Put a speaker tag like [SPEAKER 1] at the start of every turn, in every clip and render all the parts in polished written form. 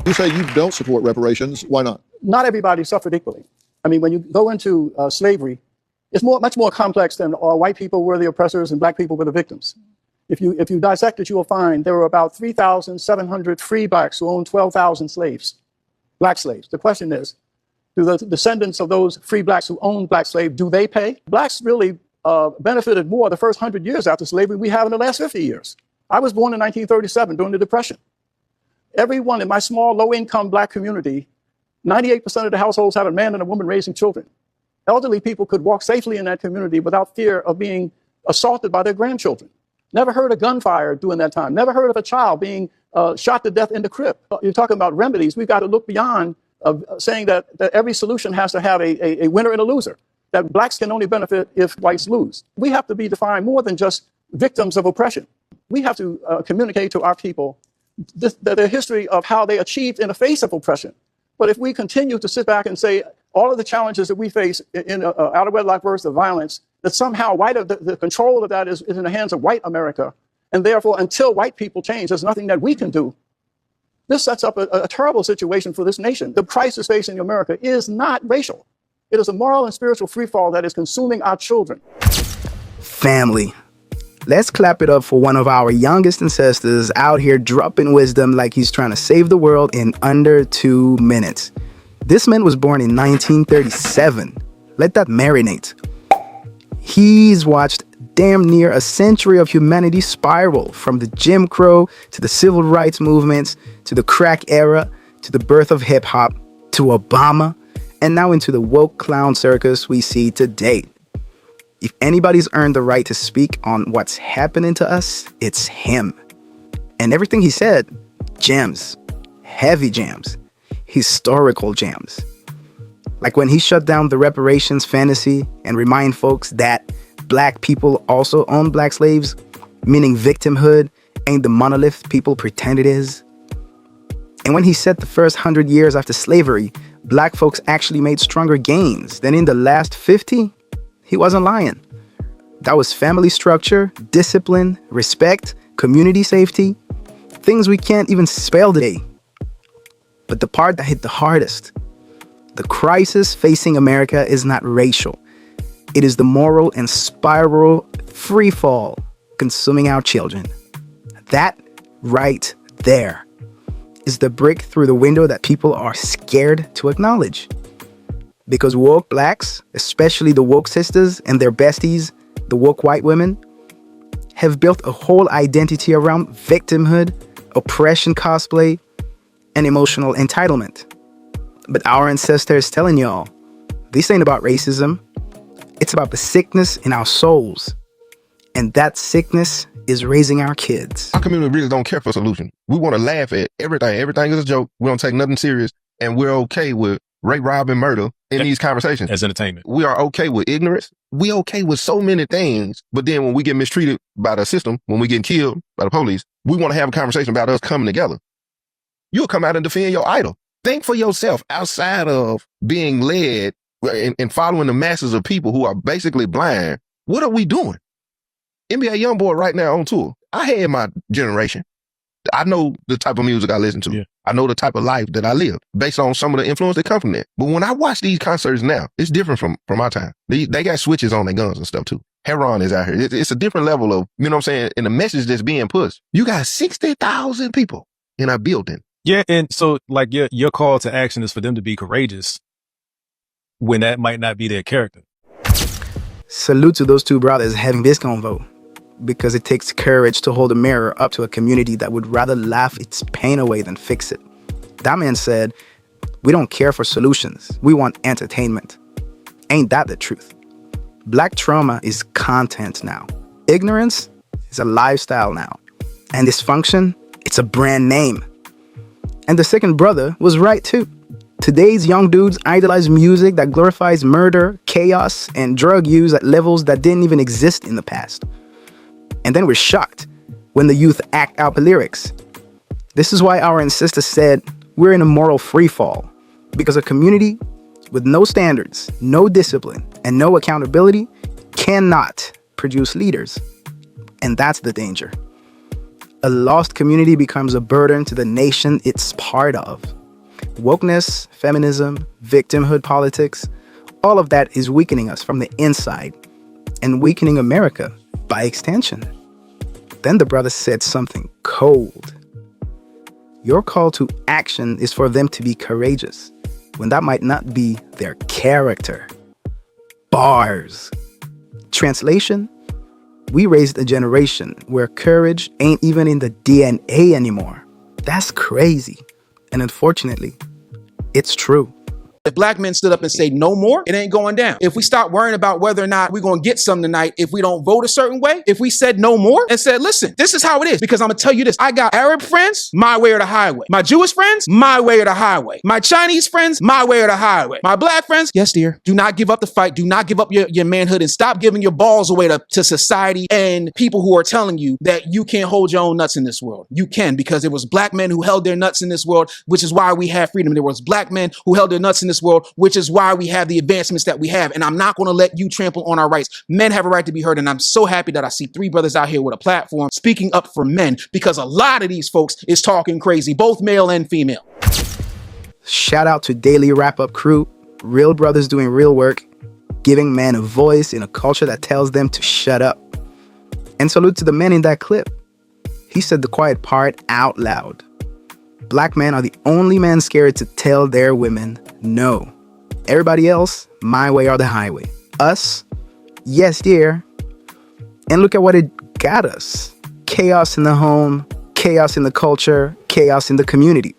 [SPEAKER 1] You say you don't support reparations. Why not?
[SPEAKER 2] Not everybody suffered equally. I mean, when you go into slavery, it's much more complex than white people were the oppressors and black people were the victims. If you dissect it, you will find there were about 3,700 free blacks who owned 12,000 slaves, black slaves. The question is, do the descendants of those free blacks who owned black slaves, do they pay? Blacks really benefited more the first 100 years after slavery we have in the last 50 years. I was born in 1937 during the Depression. Everyone in my small, low-income black community, 98% of the households had a man and a woman raising children. Elderly people could walk safely in that community without fear of being assaulted by their grandchildren. Never heard of gunfire during that time. Never heard of a child being shot to death in the crib. You're talking about remedies. We've got to look beyond saying that every solution has to have a winner and a loser, that blacks can only benefit if whites lose. We have to be defined more than just victims of oppression. We have to communicate to our people the history of how they achieved in the face of oppression. But if we continue to sit back and say all of the challenges that we face in out of wedlock births of violence, that somehow the control of that is in the hands of white America, and therefore until white people change, there's nothing that we can do. This sets up a terrible situation for this nation. The crisis facing America is not racial. It is a moral and spiritual freefall that is consuming our children.
[SPEAKER 3] Family. Let's clap it up for one of our youngest ancestors out here dropping wisdom like he's trying to save the world in under 2 minutes. This man was born in 1937. Let that marinate. He's watched damn near a century of humanity spiral, from the Jim Crow to the civil rights movements to the crack era to the birth of hip-hop to Obama and now into the woke clown circus we see today. If anybody's earned the right to speak on what's happening to us, it's him. And everything he said, gems, heavy gems, historical gems. Like when he shut down the reparations fantasy and remind folks that black people also own black slaves, meaning victimhood ain't the monolith people pretend it is. And when he said the first 100 years after slavery, black folks actually made stronger gains than in the last 50, he wasn't lying. That was family structure, discipline, respect, community safety, things we can't even spell today. But the part that hit the hardest, the crisis facing America is not racial. It is the moral and spiral free fall consuming our children. That right there is the brick through the window that people are scared to acknowledge. Because woke blacks, especially the woke sisters and their besties, the woke white women, have built a whole identity around victimhood, oppression cosplay, and emotional entitlement. But our ancestors telling y'all, this ain't about racism. It's about the sickness in our souls. And that sickness is raising our kids.
[SPEAKER 4] Our community really don't care for solution. We want to laugh at everything. Everything is a joke. We don't take nothing serious. And we're okay with rape, rob, and murder in these conversations.
[SPEAKER 5] As entertainment.
[SPEAKER 4] We are okay with ignorance. We okay with so many things. But then when we get mistreated by the system, when we get killed by the police, we want to have a conversation about us coming together. You'll come out and defend your idol. Think for yourself outside of being led and following the masses of people who are basically blind. What are we doing? NBA Youngboy right now on tour. I had my generation. I know the type of music I listen to.
[SPEAKER 5] Yeah.
[SPEAKER 4] I know the type of life that I live based on some of the influence that come from that. But when I watch these concerts now, it's different from our time. They got switches on their guns and stuff too. Heron is out here. It's a different level of, you know what I'm saying, and the message that's being pushed. You got 60,000 people in a building.
[SPEAKER 5] Yeah, and so like your call to action is for them to be courageous when that might not be their character.
[SPEAKER 3] Salute to those two brothers having this convo, because it takes courage to hold a mirror up to a community that would rather laugh its pain away than fix it. That man said, we don't care for solutions. We want entertainment. Ain't that the truth? Black trauma is content now. Ignorance is a lifestyle now. And dysfunction, it's a brand name. And the second brother was right too. Today's young dudes idolize music that glorifies murder, chaos, and drug use at levels that didn't even exist in the past. And then we're shocked when the youth act out the lyrics. This is why our ancestors said we're in a moral freefall, because a community with no standards, no discipline, and no accountability cannot produce leaders. And that's the danger. A lost community becomes a burden to the nation it's part of. Wokeness, feminism, victimhood politics, all of that is weakening us from the inside and weakening America by extension. Then the brother said something cold. Your call to action is for them to be courageous, when that might not be their character. Bars. Translation: we raised a generation where courage ain't even in the DNA anymore. That's crazy. And unfortunately, it's true.
[SPEAKER 6] If black men stood up and say no more, it ain't going down. If we stop worrying about whether or not we're going to get some tonight, if we don't vote a certain way, if we said no more and said, listen, this is how it is, because I'm going to tell you this. I got Arab friends, my way or the highway. My Jewish friends, my way or the highway. My Chinese friends, my way or the highway. My black friends, yes, dear. Do not give up the fight. Do not give up your manhood and stop giving your balls away to society and people who are telling you that you can't hold your own nuts in this world. You can, because it was black men who held their nuts in this world, which is why we have freedom. There was black men who held their nuts in this world, which is why we have the advancements that we have. And I'm not going to let you trample on our rights. Men have a right to be heard. And I'm so happy that I see three brothers out here with a platform speaking up for men, because a lot of these folks is talking crazy, both male and female.
[SPEAKER 3] Shout out to Daily Wrap-Up crew, real brothers doing real work, giving men a voice in a culture that tells them to shut up. And salute to the men in that clip. He said the quiet part out loud. Black men are the only men scared to tell their women no. Everybody else, my way or the highway. Us, yes dear. And look at what it got us. Chaos in the home, chaos in the culture, chaos in the community.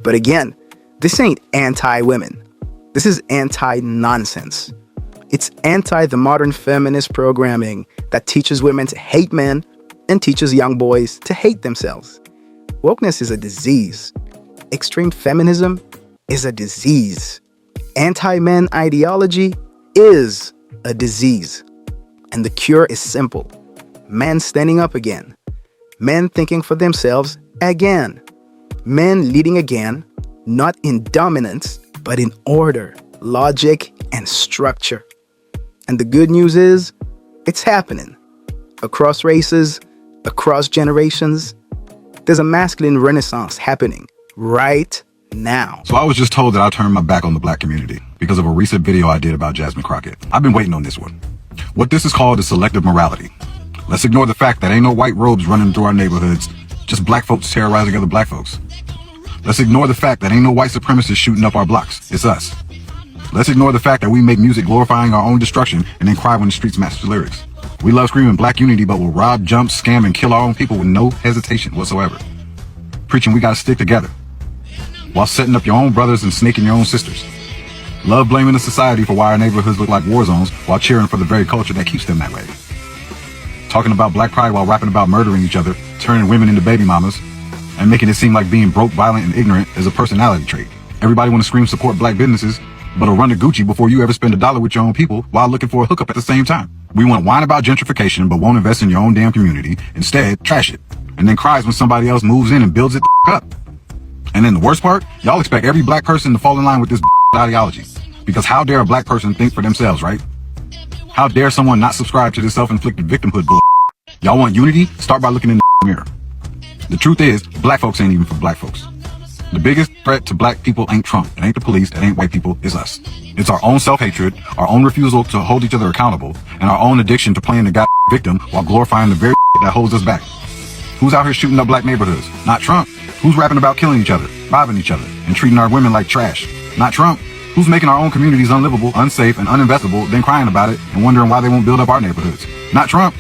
[SPEAKER 3] But again, this ain't anti-women. This is anti-nonsense. It's anti the modern feminist programming that teaches women to hate men and teaches young boys to hate themselves. Wokeness is a disease. Extreme feminism is a disease. Anti-men ideology is a disease. And the cure is simple. Men standing up again. Men thinking for themselves again. Men leading again, not in dominance, but in order, logic, and structure. And the good news is, it's happening. Across races, across generations, there's a masculine renaissance happening right now.
[SPEAKER 7] So I was just told that I turned my back on the black community because of a recent video I did about W0ke. I've been waiting on this one. What this is called is selective morality. Let's ignore the fact that ain't no white robes running through our neighborhoods, just black folks terrorizing other black folks. Let's ignore the fact that ain't no white supremacists shooting up our blocks. It's us. Let's ignore the fact that we make music glorifying our own destruction and then cry when the streets match the lyrics. We love screaming black unity, but we'll rob, jump, scam, and kill our own people with no hesitation whatsoever. Preaching we gotta stick together, while setting up your own brothers and snaking your own sisters. Love blaming the society for why our neighborhoods look like war zones while cheering for the very culture that keeps them that way. Talking about black pride while rapping about murdering each other, turning women into baby mamas, and making it seem like being broke, violent, and ignorant is a personality trait. Everybody want to scream support black businesses, but will run to Gucci before you ever spend $1 with your own people while looking for a hookup at the same time. We want to whine about gentrification, but won't invest in your own damn community. Instead, trash it. And then cries when somebody else moves in and builds it up. And then the worst part, y'all expect every black person to fall in line with this ideology. Because how dare a black person think for themselves, right? How dare someone not subscribe to this self-inflicted victimhood bull? Y'all want unity? Start by looking in the mirror. The truth is, black folks ain't even for black folks. The biggest threat to black people ain't Trump. It ain't the police. It ain't white people. It's us. It's our own self-hatred, our own refusal to hold each other accountable, and our own addiction to playing the victim while glorifying the very that holds us back. Who's out here shooting up black neighborhoods? Not Trump. Who's rapping about killing each other, robbing each other, and treating our women like trash? Not Trump. Who's making our own communities unlivable, unsafe, and uninvestable, then crying about it and wondering why they won't build up our neighborhoods? Not Trump.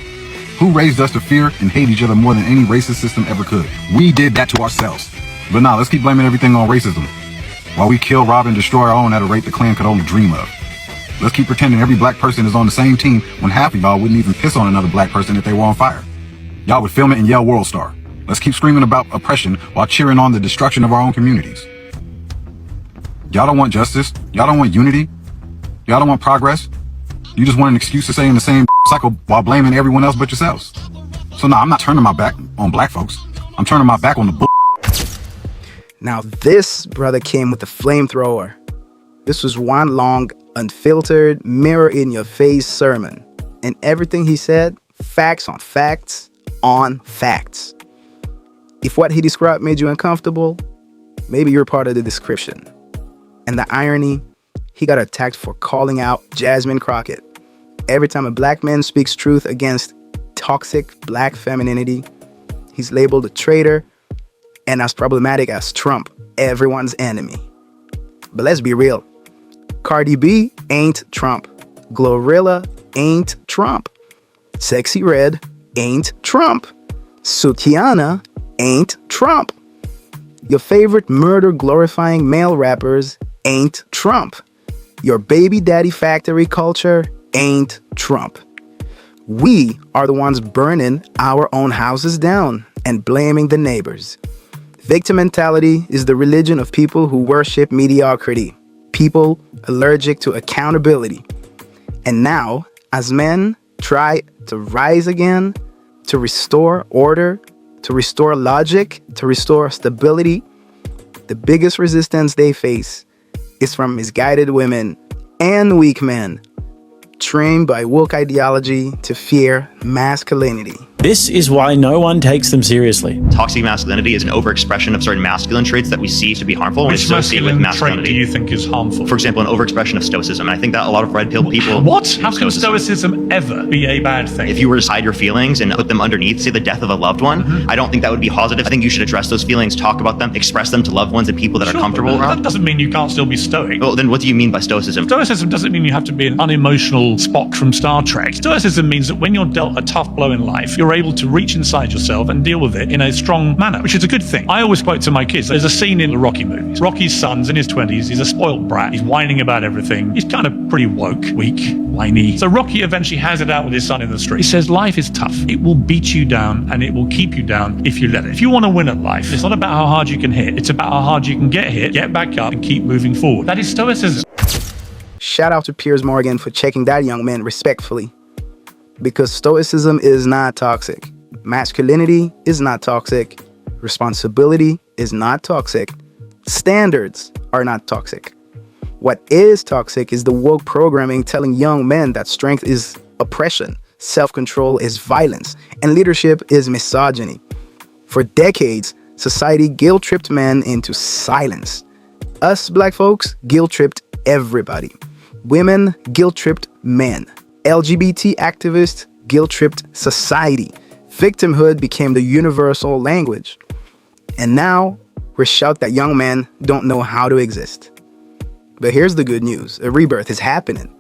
[SPEAKER 7] Who raised us to fear and hate each other more than any racist system ever could? We did that to ourselves. But nah, let's keep blaming everything on racism, while we kill, rob, and destroy our own at a rate the Klan could only dream of. Let's keep pretending every black person is on the same team when half of y'all wouldn't even piss on another black person if they were on fire. Y'all would film it and yell World Star. Let's keep screaming about oppression while cheering on the destruction of our own communities. Y'all don't want justice. Y'all don't want unity. Y'all don't want progress. You just want an excuse to stay in the same cycle while blaming everyone else but yourselves. So nah, I'm not turning my back on black folks. I'm turning my back on the bull.
[SPEAKER 3] Now this brother came with a flamethrower. This was one long, unfiltered, mirror-in-your-face sermon. And everything he said, facts on facts on facts. If what he described made you uncomfortable, maybe you're part of the description. And the irony, he got attacked for calling out Jasmine Crockett. Every time a black man speaks truth against toxic black femininity, he's labeled a traitor and as problematic as Trump, everyone's enemy. But let's be real. Cardi B ain't Trump. Glorilla ain't Trump. Sexy Red ain't Trump. Sutiana ain't Trump. Your favorite murder-glorifying male rappers ain't Trump. Your baby daddy factory culture ain't Trump. We are the ones burning our own houses down and blaming the neighbors. Victim mentality is the religion of people who worship mediocrity, people allergic to accountability. And now, as men try to rise again, to restore order, to restore logic, to restore stability, the biggest resistance they face is from misguided women and weak men, trained by woke ideology to fear masculinity.
[SPEAKER 8] This is why no one takes them seriously.
[SPEAKER 9] Toxic masculinity is an overexpression of certain masculine traits that we see to be harmful when
[SPEAKER 10] Which
[SPEAKER 9] associated with
[SPEAKER 10] masculine trait do
[SPEAKER 9] masculinity.
[SPEAKER 10] you think is harmful?
[SPEAKER 9] For example, an overexpression of stoicism. And I think that a lot of red pill people...
[SPEAKER 10] What? How can stoicism ever be a bad thing?
[SPEAKER 9] If you were to hide your feelings and put them underneath, say, the death of a loved one, I don't think that would be positive. I think you should address those feelings, talk about them, express them to loved ones and people that are comfortable
[SPEAKER 10] but
[SPEAKER 9] around.
[SPEAKER 10] that doesn't mean you can't still be stoic.
[SPEAKER 9] Well, then what do you mean by stoicism?
[SPEAKER 10] Stoicism doesn't mean you have to be an unemotional Spock from Star Trek. Stoicism means that when you're dealt a tough blow in life, you're able to reach inside yourself and deal with it in a strong manner, which is a good thing. I always quote to my kids, there's a scene in the Rocky movies. Rocky's son's in his 20s, he's a spoiled brat, he's whining about everything, he's kind of pretty woke, weak, whiny. So Rocky eventually has it out with his son in the street. He says, life is tough. It will beat you down and it will keep you down if you let it. If you want to win at life, it's not about how hard you can hit, it's about how hard you can get hit, get back up and keep moving forward. That is stoicism.
[SPEAKER 3] Shout out to Piers Morgan for checking that young man respectfully. Because stoicism is not toxic. Masculinity is not toxic. Responsibility is not toxic. Standards are not toxic. What is toxic is the woke programming telling young men that strength is oppression, self-control is violence, and leadership is misogyny. For decades, society guilt-tripped men into silence. Us black folks guilt-tripped everybody. Women guilt-tripped men. LGBT activists guilt-tripped society. Victimhood became the universal language. And now, we're shocked that young men don't know how to exist. But here's the good news. A rebirth is happening.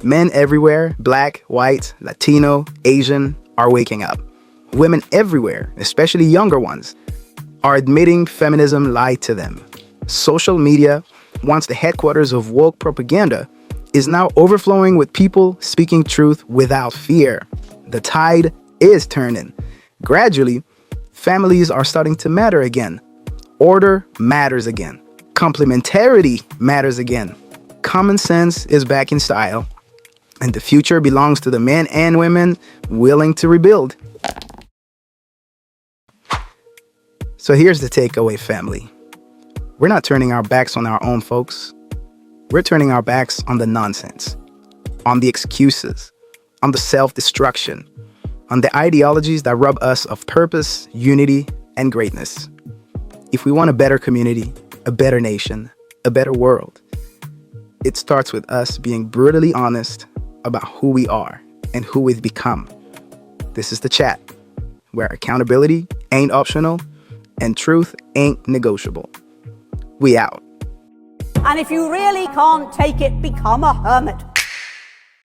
[SPEAKER 3] Men everywhere, black, white, Latino, Asian, are waking up. Women everywhere, especially younger ones, are admitting feminism lied to them. Social media, once the headquarters of woke propaganda, is now overflowing with people speaking truth without fear. The tide is turning. Gradually, families are starting to matter again. Order matters again. Complementarity matters again. Common sense is back in style. And the future belongs to the men and women willing to rebuild. So here's the takeaway, family. We're not turning our backs on our own folks. We're turning our backs on the nonsense, on the excuses, on the self-destruction, on the ideologies that rob us of purpose, unity, and greatness. If we want a better community, a better nation, a better world, it starts with us being brutally honest about who we are and who we've become. This is The Chat, where accountability ain't optional and truth ain't negotiable. We out.
[SPEAKER 11] And if you really can't take it, become a hermit.